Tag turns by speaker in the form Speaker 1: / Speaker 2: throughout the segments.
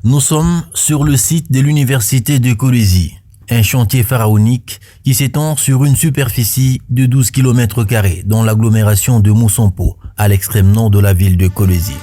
Speaker 1: Nous sommes sur le site de l'université de Kolwezi, un chantier pharaonique qui s'étend sur une superficie de 12 km² dans l'agglomération de Moussampo, à l'extrême nord de la ville de Kolwezi.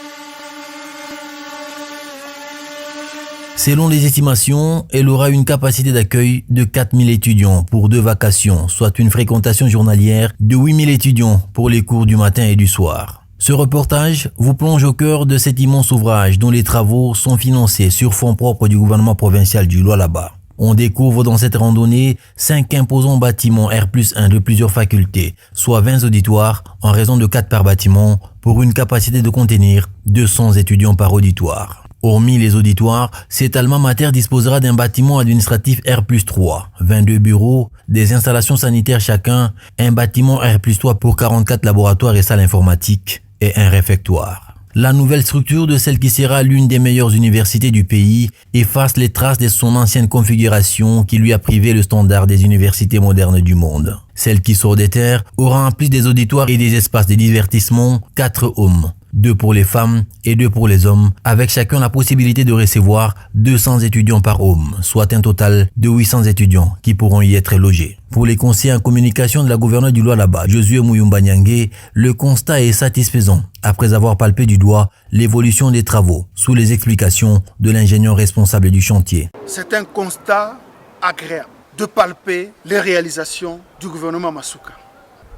Speaker 1: Selon les estimations, elle aura une capacité d'accueil de 4000 étudiants pour 2 vacations, soit une fréquentation journalière de 8000 étudiants pour les cours du matin et du soir. Ce reportage vous plonge au cœur de cet immense ouvrage dont les travaux sont financés sur fonds propres du gouvernement provincial du Lualaba. On découvre dans cette randonnée 5 imposants bâtiments R+1 de plusieurs facultés, soit 20 auditoires en raison de 4 par bâtiment pour une capacité de contenir 200 étudiants par auditoire. Hormis les auditoires, cet alma mater disposera d'un bâtiment administratif R+3, 22 bureaux, des installations sanitaires chacun, un bâtiment R+3 pour 44 laboratoires et salles informatiques et un réfectoire. La nouvelle structure de celle qui sera l'une des meilleures universités du pays efface les traces de son ancienne configuration qui lui a privé le standard des universités modernes du monde. Celle qui sort des terres aura en plus des auditoires et des espaces de divertissement 4 hommes, 2 pour les femmes et 2 pour les hommes, avec chacun la possibilité de recevoir 200 étudiants par homme, soit un total de 800 étudiants qui pourront y être logés. Pour les conseillers en communication de la gouverneure du Lualaba, Josué Muyumba Nyange, le constat est satisfaisant après avoir palpé du doigt l'évolution des travaux sous les explications de l'ingénieur responsable du chantier.
Speaker 2: C'est un constat agréable de palper les réalisations du gouvernement Masuka.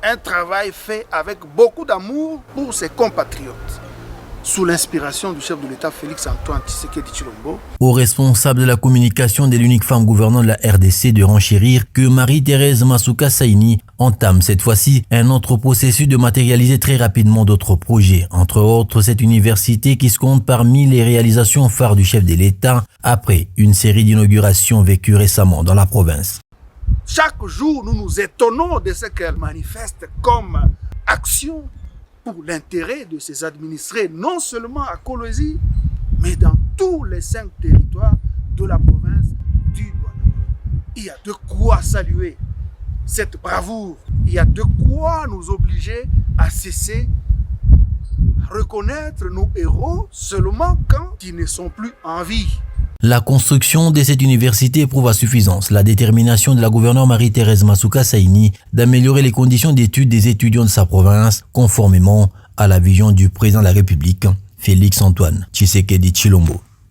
Speaker 2: Un travail fait avec beaucoup d'amour pour ses compatriotes, sous l'inspiration du chef de l'État Félix-Antoine Tshisekedi Tshilombo.
Speaker 1: Au responsable de la communication de l'unique femme gouvernante de la RDC de renchérir que Marie-Thérèse Masuka Saini entame cette fois-ci un autre processus de matérialiser très rapidement d'autres projets, entre autres cette université qui se compte parmi les réalisations phares du chef de l'État après une série d'inaugurations vécues récemment dans la province.
Speaker 2: Chaque jour, nous nous étonnons de ce qu'elle manifeste comme action pour l'intérêt de ses administrés, non seulement à Kolwezi, mais dans tous les 5 territoires de la province du Lualaba. Il y a de quoi saluer cette bravoure. Il y a de quoi nous obliger à cesser, à reconnaître nos héros seulement quand ils ne sont plus en vie.
Speaker 1: La construction de cette université prouve à suffisance la détermination de la gouverneure Marie-Thérèse Masuka Saini d'améliorer les conditions d'études des étudiants de sa province conformément à la vision du président de la République, Félix-Antoine Tshisekedi Tshilombo.